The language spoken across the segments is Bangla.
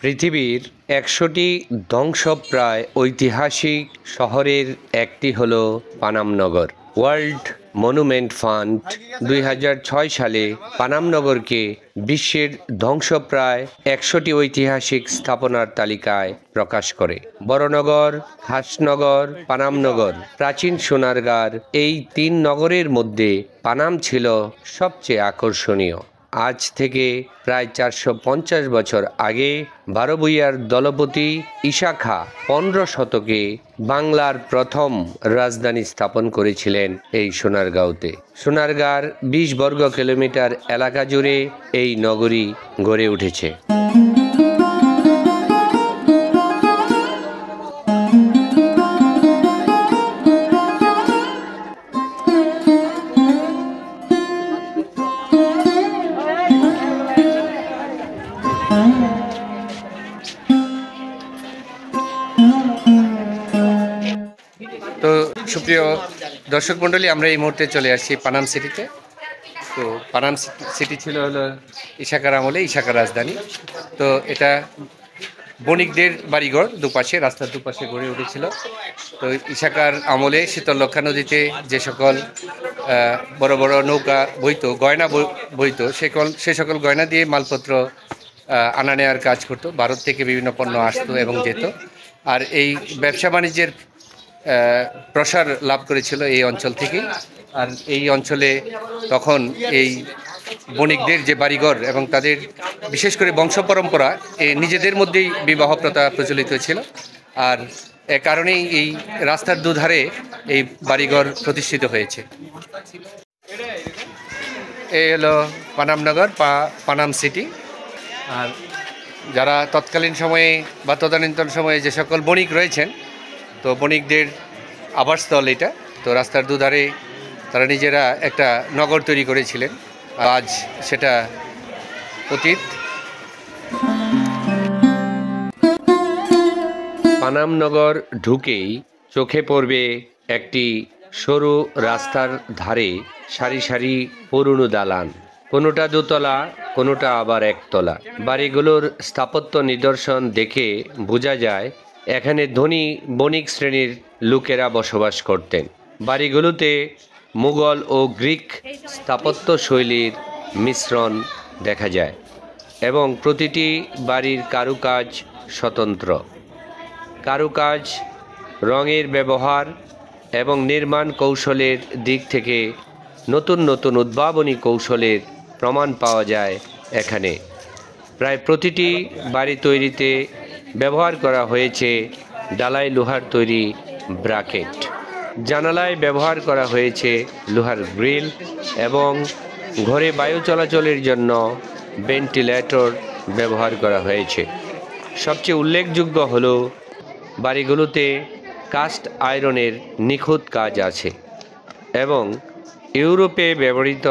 পৃথিবীর ১০০টি ধ্বংসপ্রায় ঐতিহাসিক শহরের একটি হল পানাম নগর। ওয়ার্ল্ড মনুমেন্ট ফান্ড ২০০৬ সালে পানাম নগরকে বিশ্বের ধ্বংসপ্রায় ১০০টি ঐতিহাসিক স্থাপনার তালিকায় প্রকাশ করে। বড়নগর, হাসনগর, পানাম নগর, প্রাচীন সোনারগাঁর এই তিন নগরের মধ্যে পানাম ছিল সবচেয়ে আকর্ষণীয়। আজ থেকে প্রায় ৪৫০ বছর আগে বারভূঁইয়ার দলপতি ঈশা খাঁ ১৫ শতকে বাংলার প্রথম রাজধানী স্থাপন করেছিলেন এই সোনারগাঁওতে। সোনারগাঁর ২০ বর্গ কিলোমিটার এলাকা জুড়ে এই নগরী গড়ে উঠেছে। তো সুপ্রিয় দর্শক মণ্ডলী, আমরা এই মুহূর্তে চলে আসছি পানাম সিটিতে। তো পানাম সিটি ছিল হলো ঈশা খাঁর আমলে, ঈশা খাঁ রাজধানী। তো এটা বণিকদের বাড়িঘর দুপাশে, রাস্তার দুপাশে গড়ে উঠেছিল। তো ঈশা খাঁর আমলে শীতলক্ষ্যা নদীতে যে সকল বড় বড় নৌকা বইতো, গয়না বইতো, সে সকল গয়না দিয়ে মালপত্র আনা নেওয়ার কাজ করতো। ভারত থেকে বিভিন্ন পণ্য আসতো এবং যেত। আর এই ব্যবসা বাণিজ্যের প্রসার লাভ করেছিল এই অঞ্চল থেকেই। আর এই অঞ্চলে তখন এই বণিকদের যে বাড়িঘর এবং তাদের বিশেষ করে বংশ পরম্পরা নিজেদের মধ্যেই বিবাহ প্রথা প্রচলিত ছিল। আর এ কারণেই এই রাস্তার দুধারে এই বাড়িঘর প্রতিষ্ঠিত হয়েছে। এই হলো পানাম নগর, পানাম সিটি। আর যারা তৎকালীন সময়ে বা তদানীন্তন সময়ে যে সকল বণিক রয়েছেন, তো বণিকদের আবাসস্থল এটা। তো রাস্তার দুধারে তারা নিজেরা একটা নগর তৈরি করেছিলেন। আজ সেটা অতীত। পানাম নগর ঢুকেই চোখে পড়বে একটি সরু রাস্তার ধারে সারি সারি পুরনো দালান, কোনোটা দোতলা, কোনোটা আবার একতলা। বাড়িগুলোর স্থাপত্য নিদর্শন দেখে বোঝা যায় এখানে ধনী বণিক শ্রেণীর লোকেরা বসবাস করতেন। বাড়িগুলোতে মুঘল ও গ্রিক স্থাপত্য শৈলীর মিশ্রণ দেখা যায় এবং প্রতিটি বাড়ির কারুকাজ স্বতন্ত্র। কারুকাজ, রঙের ব্যবহার এবং নির্মাণ কৌশলের দিক থেকে নতুন নতুন উদ্ভাবনী কৌশলের প্রমাণ পাওয়া যায় এখানে। প্রায় প্রতিটি বাড়ি তৈরিতে ব্যবহার করা হয়েছে ডালাই লোহার তৈরি ব্র্যাকেট। জানালায় ব্যবহার করা হয়েছে লোহার গ্রিল এবং ঘরে বায়ু চলাচলের জন্য ভেন্টিলেটর ব্যবহার করা হয়েছে। সবচেয়ে উল্লেখযোগ্য হলো বাড়িগুলোতে কাস্ট আয়রনের নিখুঁত কাজ আছে এবং ইউরোপে ব্যবহৃত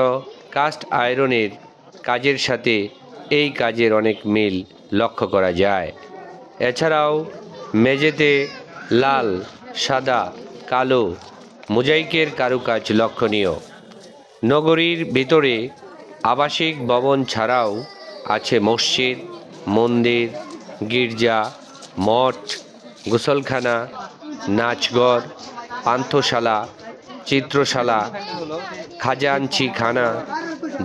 কাস্ট আয়রনের কাজের সাথে এই কাজের অনেক মিল লক্ষ্য করা যায়। এছাড়াও মেঝেতে লাল, সাদা, কালো মোজাইকের কারুকাজ লক্ষণীয়। নগরীর ভিতরে আবাসিক ভবন ছাড়াও আছে মসজিদ, মন্দির, গির্জা, মঠ, গোসলখানা, নাচঘর, পান্থশালা, চিত্রশালা, খাজাঞ্চিখানা,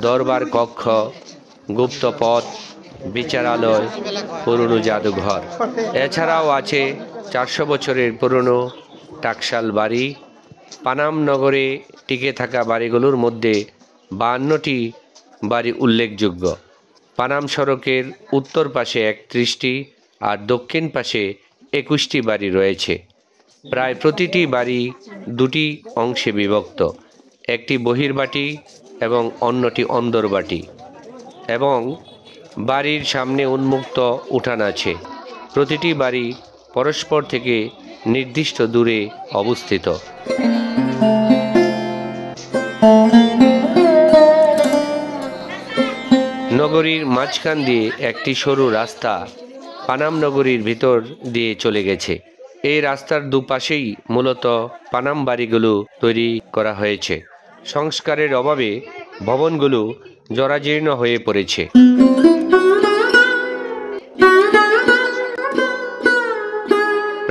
দরবার কক্ষ, গুপ্তপথ, বিচারালয়, পুরনো জাদুঘর। এছাড়াও আছে ৪০০ বছরের পুরনো টাকশাল বাড়ি। পানাম নগরে টিকে থাকা বাড়িগুলোর মধ্যে ৫২টি বাড়ি উল্লেখযোগ্য। পানাম সড়কের উত্তর পাশে ৩১টি আর দক্ষিণ পাশে ২১টি বাড়ি রয়েছে। প্রায় প্রতিটি বাড়ি দুটি অংশে বিভক্ত, একটি বহির্বাটি এবং অন্যটি অন্দরবাটি, এবং বাড়ির সামনে উন্মুক্ত উঠান আছে। প্রতিটি বাড়ি পরস্পর থেকে নির্দিষ্ট দূরে অবস্থিত। নগরীর মাঝখান দিয়ে একটি সরু রাস্তা পানাম নগরীর ভিতর দিয়ে চলে গেছে। এই রাস্তার দুপাশেই মূলত পানাম বাড়িগুলো তৈরি করা হয়েছে। সংস্কারের অভাবে ভবনগুলো জরাজীর্ণ হয়ে পড়েছে।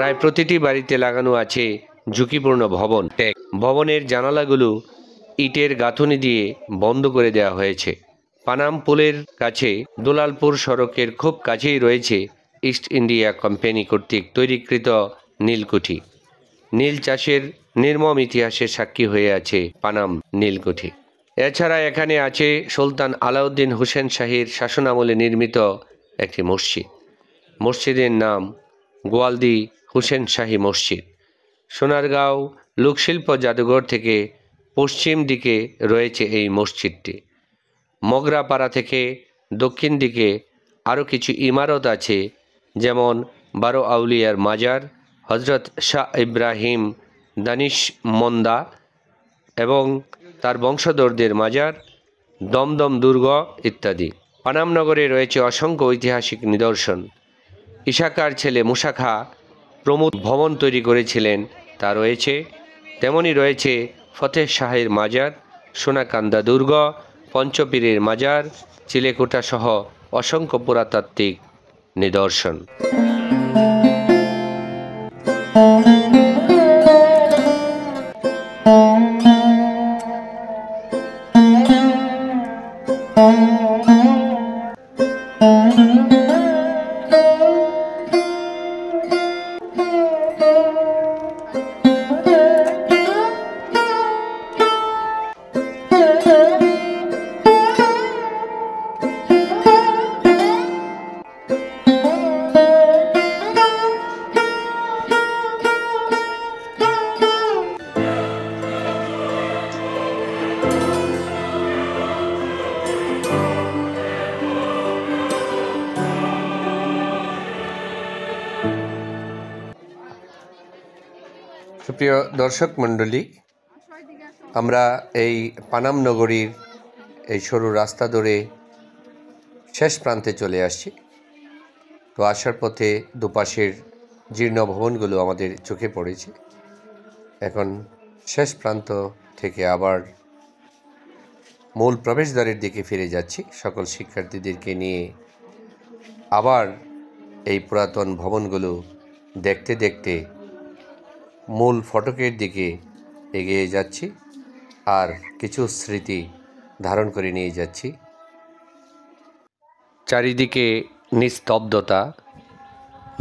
প্রায় প্রতিটি বাড়িতে লাগানো আছে ঝুঁকিপূর্ণ ভবন ট্যাগ। ভবনের জানালাগুলো ইটের গাঁথুনি দিয়ে বন্ধ করে দেওয়া হয়েছে। পানাম পুলের কাছে দুলালপুর সড়কের খুব কাছেই রয়েছে ইস্ট ইন্ডিয়া কোম্পানি কর্তৃক তৈরিকৃত নীলকুঠি। নীল চাষের নির্মম ইতিহাসের সাক্ষী হয়ে আছে পানাম নীলকুঠি। এছাড়া এখানে আছে সুলতান আলাউদ্দিন হোসেন শাহীর শাসনামলে নির্মিত একটি মসজিদ। মসজিদের নাম গোয়ালদি হোসেন শাহী মসজিদ। সোনারগাঁও লোকশিল্প জাদুঘর থেকে পশ্চিম দিকে রয়েছে এই মসজিদটি। মগরাপাড়া থেকে দক্ষিণ দিকে আরও কিছু ইমারত আছে, যেমন 12 আউলিয়ার মাজার, হজরত শাহ ইব্রাহিম দানিশমন্দা এবং তার বংশধরদের মাজার, দমদম দুর্গ ইত্যাদি। পানাম নগরে রয়েছে অসংখ্য ঐতিহাসিক নিদর্শন। ইশাকার ছেলে মুসা খাঁ প্রমুখ ভবন তৈরি করেছিলেন তা রয়েছে। তেমনি রয়েছে ফতেহ শাহের মাজার, সোনাকান্দা দুর্গ, পঞ্চপীরের মাজার, চিলেকোঠা সহ অসংখ্য পুরাতাত্ত্বিক নিদর্শন। সুপ্রিয় দর্শক মণ্ডলী, আমরা এই পানাম নগরীর এই সরু রাস্তা ধরে শেষ প্রান্তে চলে আসছি। তো আসার পথে দুপাশের জীর্ণ ভবনগুলো আমাদের চোখে পড়েছে। এখন শেষ প্রান্ত থেকে আবার মূল প্রবেশদ্বারের দিকে ফিরে যাচ্ছি সকল শিক্ষার্থীদেরকে নিয়ে। আবার এই পুরাতন ভবনগুলো দেখতে দেখতে মূল ফটকের দিকে এগিয়ে যাচ্ছি আর কিছু স্মৃতি ধারণ করে নিয়ে যাচ্ছি। চারিদিকে নিস্তব্ধতা,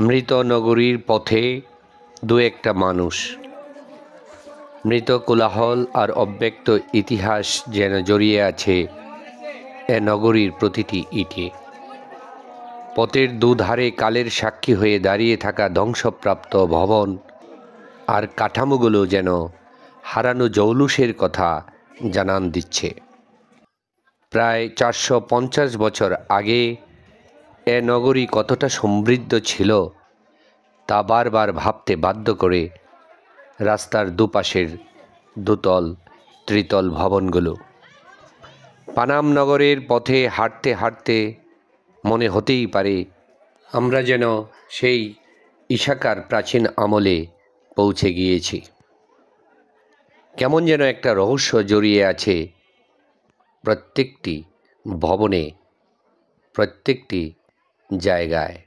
মৃত নগরীর পথে দু একটা মানুষ, মৃত কোলাহল আর অব্যক্ত ইতিহাস যেন জড়িয়ে আছে এ নগরীর প্রতিটি ইটে। পথের দুধারে কালের সাক্ষী হয়ে দাঁড়িয়ে থাকা ধ্বংসপ্রাপ্ত ভবন আর কাঠামোগুলো যেন হারানো জৌলুসের কথা জানান দিচ্ছে। প্রায় 450 বছর আগে এ নগরী কতটা সমৃদ্ধ ছিল তা বারবার ভাবতে বাধ্য করে রাস্তার দুপাশের দুতল ত্রিতল ভবনগুলো। পানাম নগরের পথে হাঁটতে হাঁটতে মনে হতেই পারে আমরা যেন সেই ইশাকার প্রাচীন আমলে পৌঁছে গিয়েছি। কেমন যেন একটা রহস্য জড়িয়ে আছে প্রত্যেকটি ভবনে, প্রত্যেকটি জায়গায়।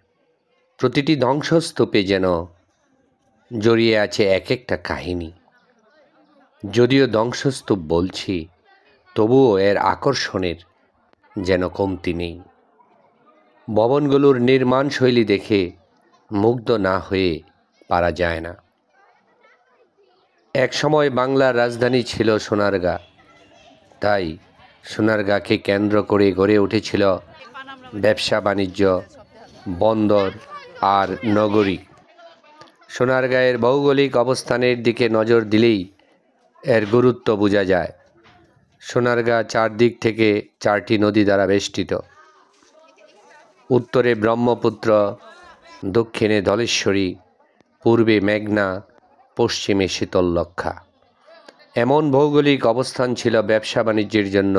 প্রতিটি ধ্বংসস্তূপে যেন জড়িয়ে আছে এক একটা কাহিনী। যদিও ধ্বংসস্তূপ বলছি, তবুও এর আকর্ষণের যেন কমতি নেই। ভবনগুলোর নির্মাণ শৈলী দেখে মুগ্ধ না হয়ে পারা যায় না। এক সময় বাংলার রাজধানী ছিল সোনারগাঁ, তাই সোনারগাঁকে কেন্দ্র করে গড়ে উঠেছিল ব্যবসা বাণিজ্য, বন্দর আর নগরী। সোনারগাঁয়ের ভৌগোলিক অবস্থানের দিকে নজর দিলেই এর গুরুত্ব বোঝা যায়। সোনারগাঁ চারদিক থেকে 4টি নদী দ্বারা বেষ্টিত। উত্তরে ব্রহ্মপুত্র, দক্ষিণে ধলেশ্বরী, পূর্বে মেঘনা, পশ্চিমে শীতললক্ষা। এমন ভৌগোলিক অবস্থান ছিল ব্যবসা বাণিজ্যের জন্য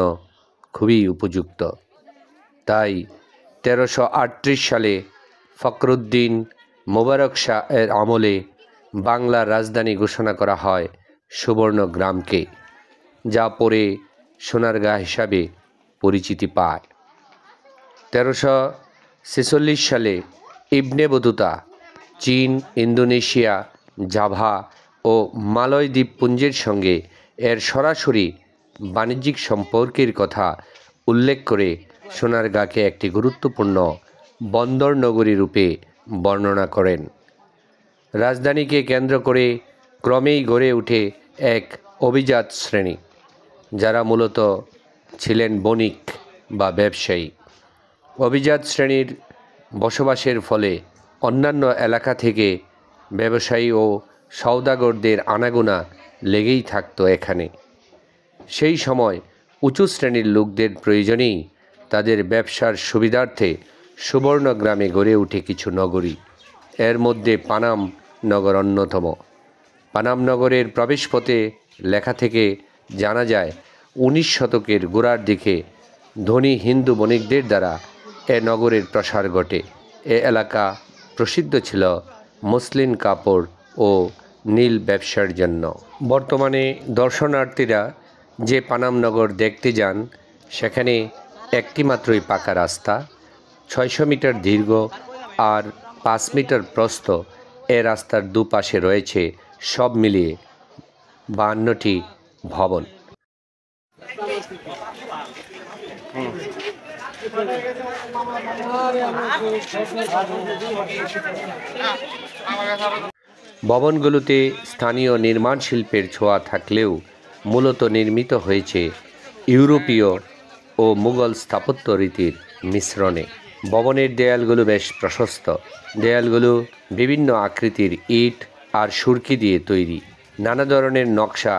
খুবই উপযুক্ত। তাই 1338 সালে ফখরুদ্দিন মোবারক শাহ এর আমলে বাংলার রাজধানী ঘোষণা করা হয় সুবর্ণগ্রামকে, যা পরে সোনারগাঁ হিসাবে পরিচিতি পায়। 1346 সালে ইবনে বতুতা চীন, ইন্দোনেশিয়া, জাভা ও মালয় দ্বীপপুঞ্জের সঙ্গে এর সরাসরি বাণিজ্যিক সম্পর্কের কথা উল্লেখ করে সোনারগাঁকে একটি গুরুত্বপূর্ণ বন্দর নগরী রূপে বর্ণনা করেন। রাজধানীকে কেন্দ্র করে ক্রমেই গড়ে ওঠে এক অভিজাত শ্রেণী, যারা মূলত ছিলেন বণিক বা ব্যবসায়ী। অভিজাত শ্রেণীর বসবাসের ফলে অন্যান্য এলাকা থেকে ব্যবসায়ী ও সওদাগরদের আনাগোনা লেগেই থাকতো এখানে। সেই সময় উঁচু শ্রেণীর লোকদের প্রয়োজনেই তাদের ব্যবসার সুবিধার্থে সুবর্ণগ্রামে গড়ে ওঠে কিছু নগরী। এর মধ্যে পানাম নগর অন্যতম। পানাম নগরের প্রবেশপথে লেখা থেকে জানা যায় 19 শতকের গোড়ার দিকে ধনী হিন্দু বণিকদের দ্বারা এ নগরের প্রসার ঘটে। এ এলাকা প্রসিদ্ধ ছিল মসলিন কাপড় ও নীল ব্যবসার জন্য। বর্তমানে দর্শনার্থীরা যে পানাম নগর দেখতে যান, সেখানে একটি মাত্রই পাকা রাস্তা, 600 মিটার দীর্ঘ আর 5 মিটার প্রস্থ। এ রাস্তার দুপাশে রয়েছে সব মিলিয়ে 52টি ভবন। ভবনগুলোতে স্থানীয় নির্মাণ শিল্পের ছোঁয়া থাকলেও মূলত নির্মিত হয়েছে ইউরোপীয় ও মুঘল স্থাপত্য রীতির মিশ্রণে। ভবনের দেয়ালগুলো বেশ প্রশস্ত। দেয়ালগুলো বিভিন্ন আকৃতির ইট আর সুরকি দিয়ে তৈরি। নানা ধরনের নকশা,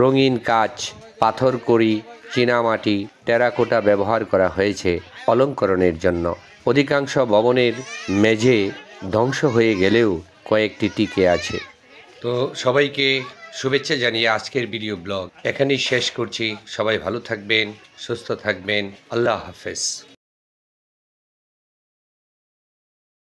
রঙিন কাচ, পাথরকড়ি, চীনামাটি, টেরাকোটা ব্যবহার করা হয়েছে অলঙ্করণের জন্য। অধিকাংশ ভবনের মেঝে ধ্বংস হয়ে গেলেও কয়েকটি টিকে আছে। তো সবাইকে শুভেচ্ছা জানিয়ে আজকের ভিডিও ব্লগ এখানেই শেষ করছি। সবাই ভালো থাকবেন, সুস্থ থাকবেন। আল্লাহ হাফেজ।